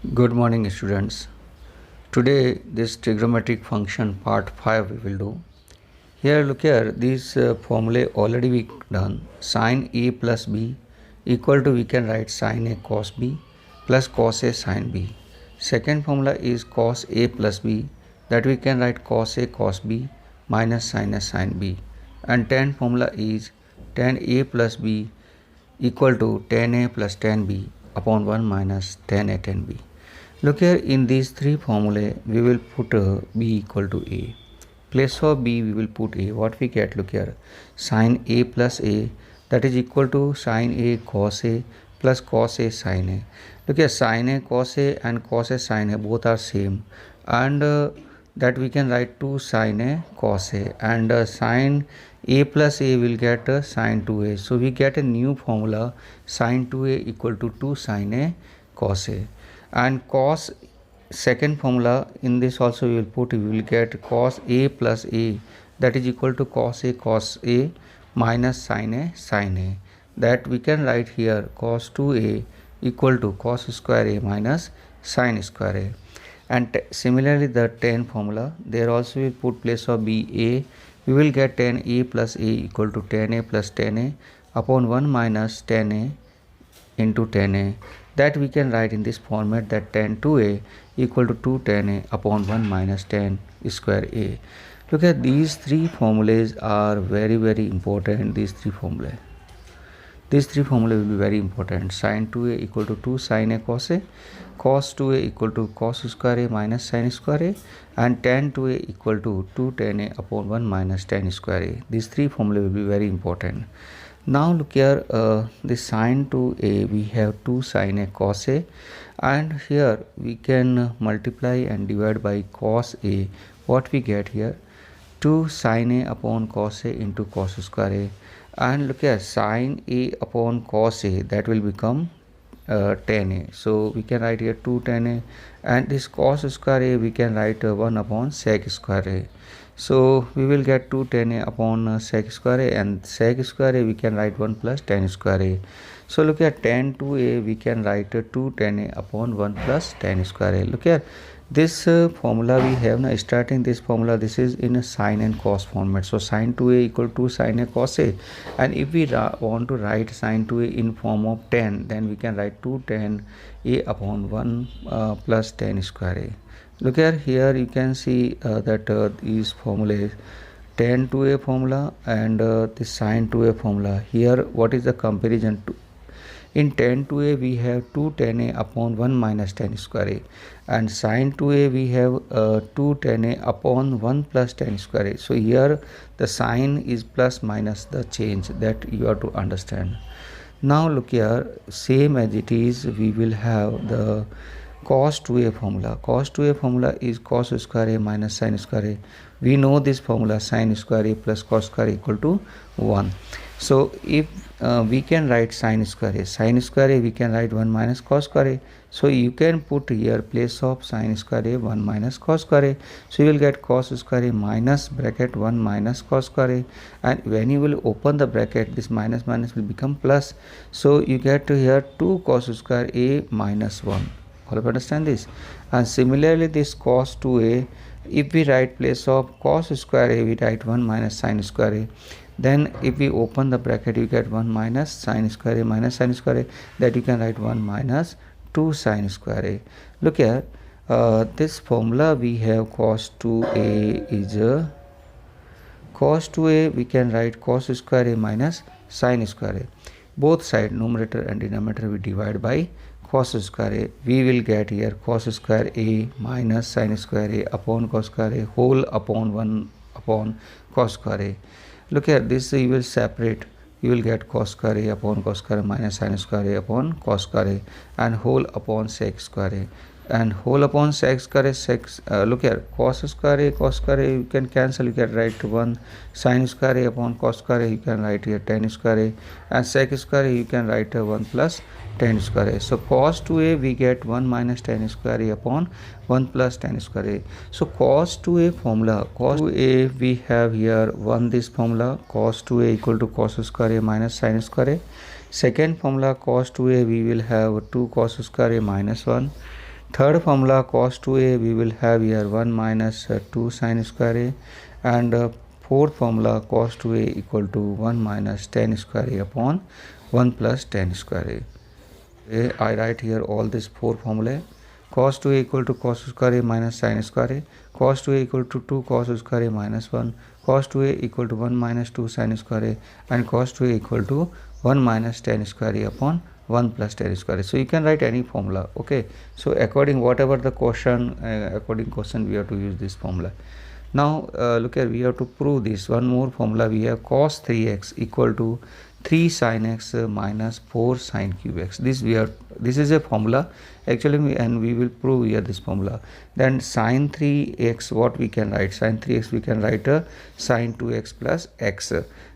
Good morning, students. Today, this trigonometric function part 5 we will do. Here, look here, these formulae already we done. Sin A plus B equal to, we can write sin A cos B plus cos A sin B. Second formula is cos A plus B, that we can write cos A cos B minus sin A sin B. And 10 formula is tan A plus B equal to tan A plus tan B upon 1 minus tan A tan B. Look here, in these three formulae we will put B equal to A. Place of B we will put A. What we get, look here, sin A plus A, that is equal to sin A cos A plus cos A sin A. Look here, sin A cos A and cos A sin A both are same, and that we can write 2 sin A cos A, and sin A plus A will get sin 2A. So we get a new formula, sin 2A equal to 2 sin A cos A. And cos, second formula, in this also we will get cos A plus A, that is equal to cos A minus sin A, that we can write here cos 2A equal to cos square A minus sin square A. And similarly the tan formula, there also we put place of B A, we will get tan A plus A equal to tan A plus tan A upon 1 minus tan A into tan A, that we can write in this format, that tan 2A equal to 2 tan A upon 1 minus tan square A. Look at these three formulas are very important. These three formulae will be very important. Sin 2A equal to 2 sin A cos A, cos 2A equal to cos square A minus sin square A, and tan 2A equal to 2 tan A upon 1 minus tan square A. These three formulae will be very important. Now look here, this sin 2A, we have 2 sin A cos A, and here we can multiply and divide by cos A. What we get here, 2 sin A upon cos A into cos square A, and look here, sin A upon cos A, that will become tan A. So we can write here 2 tan A, and this cos square A we can write 1 upon sec square A. So we will get 2 tan A upon sec square A, and sec square A we can write 1 plus tan square A. So look at tan 2A, we can write 2 tan A upon 1 plus tan square A. Look here, this formula we have now, starting this formula, this is in a sin and cos format. So sin 2A equal to sin A cos A, and if we want to write sin 2A in form of tan, then we can write 2 tan A upon 1 plus tan square A. Look here you can see that these formulas, tan 2A formula and this sin 2A formula. Here what is the comparison to? In tan 2A we have 2 tan A upon 1 minus tan square A, and sin 2A we have 2 tan A upon 1 plus tan square A. So here the sign is plus minus the change, that you have to understand. Now look here, same as it is, we will have the cos 2A formula. Cos 2A formula is cos square A minus sin square A. We know this formula, sin square A plus cos square A equal to 1. So if we can write sin square A we can write 1 minus cos square A. So you can put here place of sin square A 1 minus cos square A. So you will get cos square A minus bracket 1 minus cos square A, and when you will open the bracket, this minus will become plus. So you get to here 2 cos square A minus 1. All of understand this? And similarly this cos 2A, if we write place of cos square A, we write 1 minus sin square A. Then if we open the bracket, you get 1 minus sin square A minus sin square A, that you can write 1 minus 2 sin square A. Look here, this formula we have cos 2A is cos 2A, we can write cos square A minus sin square A. Both side, numerator and denominator, we divide by cos square A. We will get here cos square A minus sin square A upon cos square A whole upon 1 upon cos square A. Look here, this you will separate, you will get cos square A upon cos square A minus sin square A upon cos square A, and whole upon sec square A, and whole upon sec square A. Look here, cos square A you can cancel, you can write 1 sin square A upon cos square A, you can write here tan square A, and sec square A you can write 1 plus tan square A. So cos 2A we get 1 minus tan square A upon 1 plus tan square A. So cos 2A formula, cos 2A we have here 1 this formula, cos 2A equal to cos square A minus sin square A. Second formula cos 2A we will have 2 cos square A minus 1. Third formula cos 2a, we will have here 1 minus 2 sin square a, and fourth formula cos 2a equal to 1 minus tan square a upon 1 plus tan square a. I write here all these four formulae. Cos 2a equal to cos square a minus sin square a, cos 2a equal to 2 cos square a minus 1, cos 2a equal to 1 minus 2 sin square a, and cos 2a equal to 1 minus tan square a upon 1 plus tan square. So you can write any formula. Okay, so according whatever the question, according question we have to use this formula. Now look here, we have to prove this. One more formula we have: cos 3x equal to 3 sin x minus 4 sin cube x. This is a formula actually, and we will prove here this formula. Then sin 3x, what we can write? Sin 3x we can write sin 2x plus x.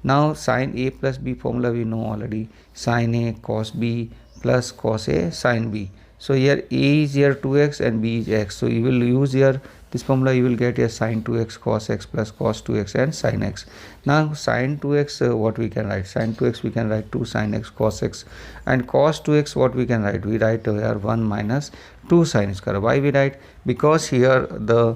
Now sin a plus b formula we know already: sin a cos b plus cos a sin b. So here a is here 2x and b is x. So you will use here this formula, you will get here sin 2x cos x plus cos 2x and sin x. Now sin 2x, what we can write? Sin 2x we can write 2 sin x cos x, and cos 2x what we can write? We write here 1 minus 2 sin square. Why we write? Because here the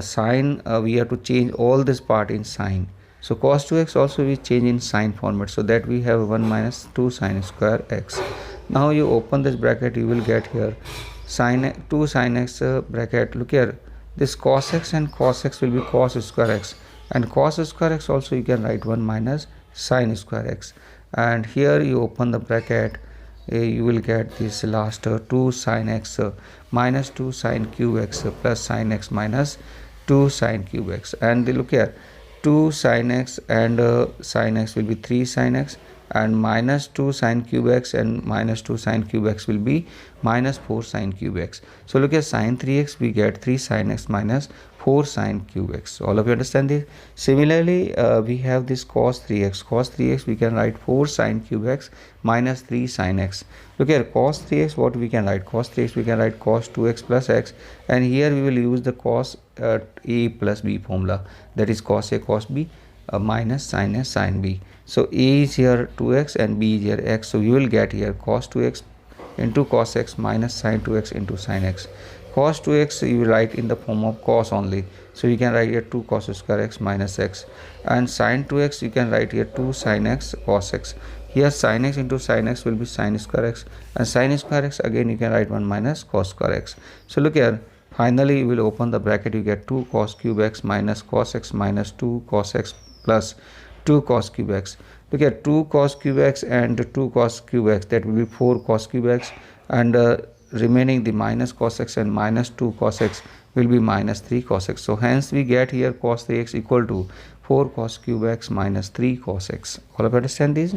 sin, we have to change all this part in sin. So cos 2x also we change in sin format, so that we have 1 minus 2 sin square x. Now you open this bracket, you will get here sin 2 sin x bracket. Look here, this cos x and cos x will be cos square x, and cos square x also you can write 1 minus sin square x. And here you open the bracket, you will get this last 2 sin x minus 2 sin cube x plus sin x minus 2 sin cube x. And look here, 2 sin x and sin x will be 3 sin x, and minus 2 sin cube x and minus 2 sin cube x will be minus 4 sin cube x. So look at sin 3x, we get 3 sin x minus 4 sin cube x. All of you understand this? Similarly, we have this cos 3x. Cos 3x we can write 4 sin cube x minus 3 sin x. Look here, cos 3x, what we can write? Cos 3x we can write cos 2x plus x, and here we will use the cos a plus b formula, that is cos a cos b minus sin a sin b. So a is here 2x and b is here x. So you will get here cos 2x into cos x minus sin 2x into sin x. Cos 2x you will write in the form of cos only. So you can write here 2 cos square x minus x. And sin 2x you can write here 2 sin x cos x. Here sin x into sin x will be sin square x. And sin square x again you can write 1 minus cos square x. So look here. Finally, you will open the bracket, you get 2 cos cube x minus cos x minus 2 cos x plus 2 cos cube x. Look at 2 cos cube x and 2 cos cube x, that will be 4 cos cube x, and remaining the minus cos x and minus 2 cos x will be minus 3 cos x. So hence we get here cos 3x equal to 4 cos cube x minus 3 cos x. All of you understand this?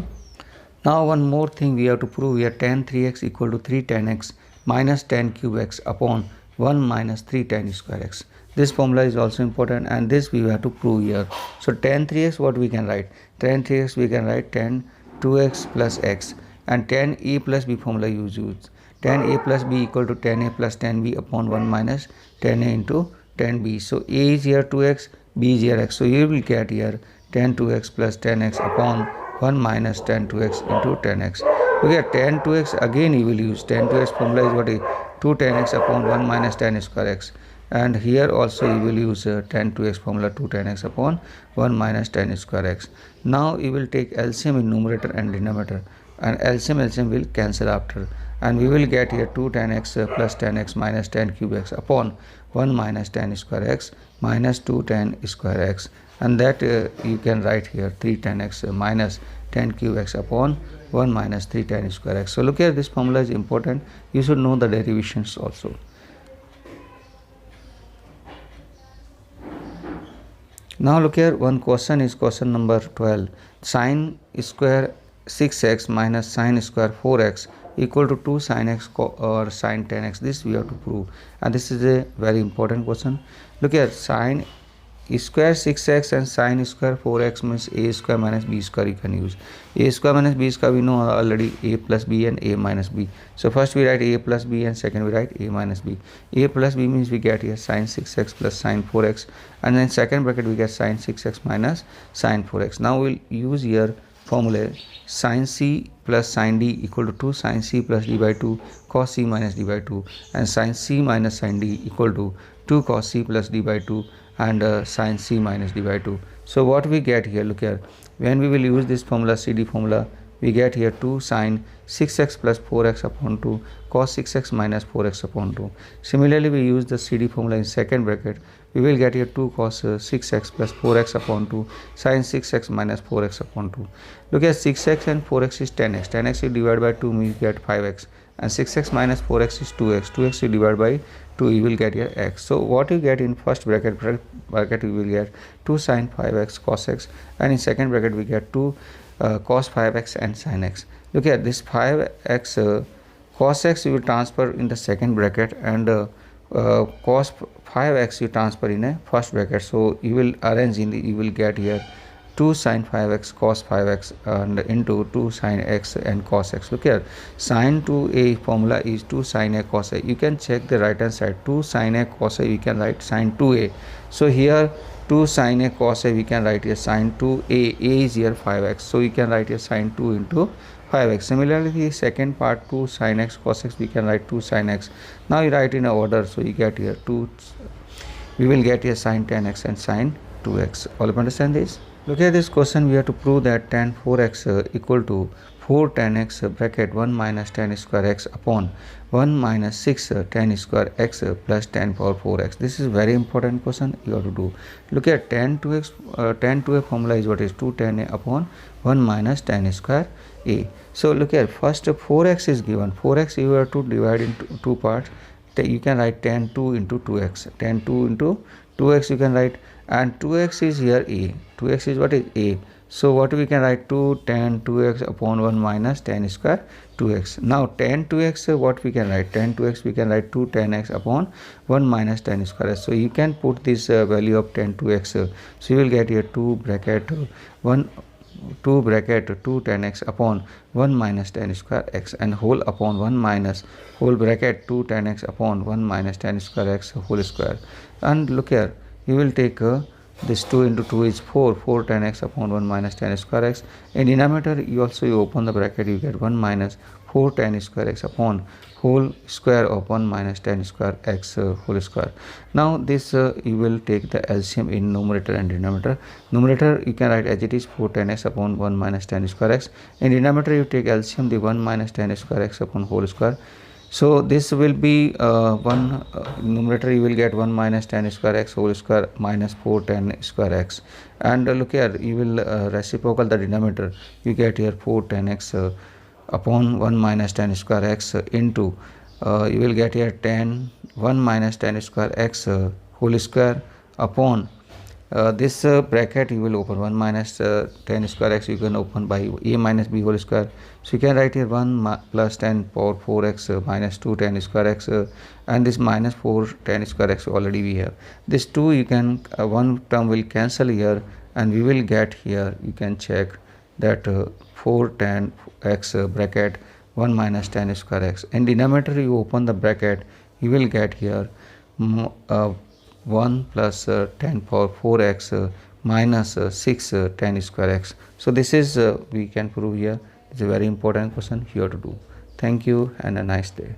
Now one more thing we have to prove here: tan 3x equal to 3 tan x minus tan cube x upon 1 minus 3 tan square x. This formula is also important, and this we have to prove here. So tan 3x, what we can write? Tan 3x we can write tan 2x plus x, and tan a plus b formula use. Tan a plus b equal to tan a plus tan b upon 1 minus tan a into tan b. So a is here 2x, b is here x. So you will get here tan 2x plus tan x upon 1 minus tan 2x into tan x. Look at tan 2x, again you will use tan 2x formula is what is 2 tan x upon 1 minus tan square x. And here also you will use tan 2x formula, 2 tan x upon 1 minus tan square x. Now you will take LCM in numerator and denominator, and LCM will cancel after, and we will get here 2 tan x plus tan x minus tan cube x upon 1 minus tan square x minus 2 tan square x, and that you can write here 3 tan x minus tan cube x upon 1 minus 3 tan square x. So look here, this formula is important. You should know the derivations also. Now look here, one question is question number 12. Sin square 6x minus sin square 4x equal to 2 sin x or sin 10x. This we have to prove, and this is a very important question. Look here, sin square 6x and sin square 4x means a square minus b square you can use. A square minus b square we know already, a plus b and a minus b. So first we write a plus b and second we write a minus b. A plus b means we get here sin 6x plus sin 4x, and then second bracket we get sin 6x minus sin 4x. Now we'll use here formula sin c plus sin d equal to 2 sin c plus d by 2 cos c minus d by 2, and sin c minus sin d equal to 2 cos c plus d by 2 and sin c minus d by 2. So what we get here, look here, when we will use this formula, CD formula, we get here 2 sin 6x plus 4x upon 2 cos 6x minus 4x upon 2. Similarly, we use the CD formula in second bracket. We will get here 2 cos 6x plus 4x upon 2 sin 6x minus 4x upon 2. Look at 6x and 4x is 10x. 10x is divided by 2 means get 5x. And 6x minus 4x is 2x. 2x is divided by 2, you will get here x. So what you get in first bracket you will get 2 sin 5x cos x, and in second bracket we get 2 cos 5x and sin x. Look at this 5x cos x you will transfer in the second bracket, and cos 5x you transfer in a first bracket. So you will arrange in the, you will get here 2 sin 5x cos 5x and into 2 sin x and cos x. Look here, sin 2a formula is 2 sin a cos a. You can check the right hand side, 2 sin a cos a, we can write sin 2a. So here 2 sin a cos a, we can write here sin 2a. A is here 5x, so you can write here sin 2 into 5x. Similarly, the second part 2 sin x cos x, we can write 2 sin x. Now you write in order, so you get here 2, we will get here sin 10x and sin 2x. All understand this? Look at this question. We have to prove that tan 4x equal to 4 tan x bracket 1 minus tan square x upon 1 minus 6 tan square x plus tan power 4x. This is very important question you have to do. Look at tan 2x, tan 2a formula is what is 2 tan a upon 1 minus tan square a. So look here, first 4x is given. 4x you have to divide into two parts. You can write tan 2 into 2x. Tan 2 into 2x you can write, and 2x is here a. 2x is what is a. So what we can write, 2 tan 2x upon 1 minus tan square 2x. Now tan 2x what we can write, tan 2x we can write 2 tan x upon 1 minus tan square x. So you can put this value of tan 2x. So you will get here 2 bracket 2 tan x upon 1 minus tan square x and whole upon 1 minus whole bracket 2 tan x upon 1 minus tan square x whole square. And look here, you will take this 2 into 2 is 4 tan x upon 1 minus tan square x. In denominator you open the bracket, you get 1 minus 4 tan square x upon whole square of 1 minus tan square x whole square. Now this you will take the LCM in numerator and denominator. Numerator you can write as it is 4 tan x upon 1 minus tan square x. In denominator you take LCM the 1 minus tan square x upon whole square. So this will be numerator you will get 1 minus tan square x whole square minus 4 tan square x, and look here, you will reciprocal the denominator, you get here 4 tan x upon 1 minus tan square x into you will get here tan 1 minus tan square x whole square upon this bracket you will open 1 minus tan square x, you can open by a minus b whole square. So you can write here 1 plus tan power 4x minus 2 tan square x and this minus 4 tan square x already we have. This 2 you can one term will cancel here, and we will get here, you can check that 4 tan x bracket 1 minus tan square x. In denominator you open the bracket, you will get here 1 plus tan power 4x minus 6 tan square x. So this is we can prove here. It's a very important question here to do. Thank you and a nice day.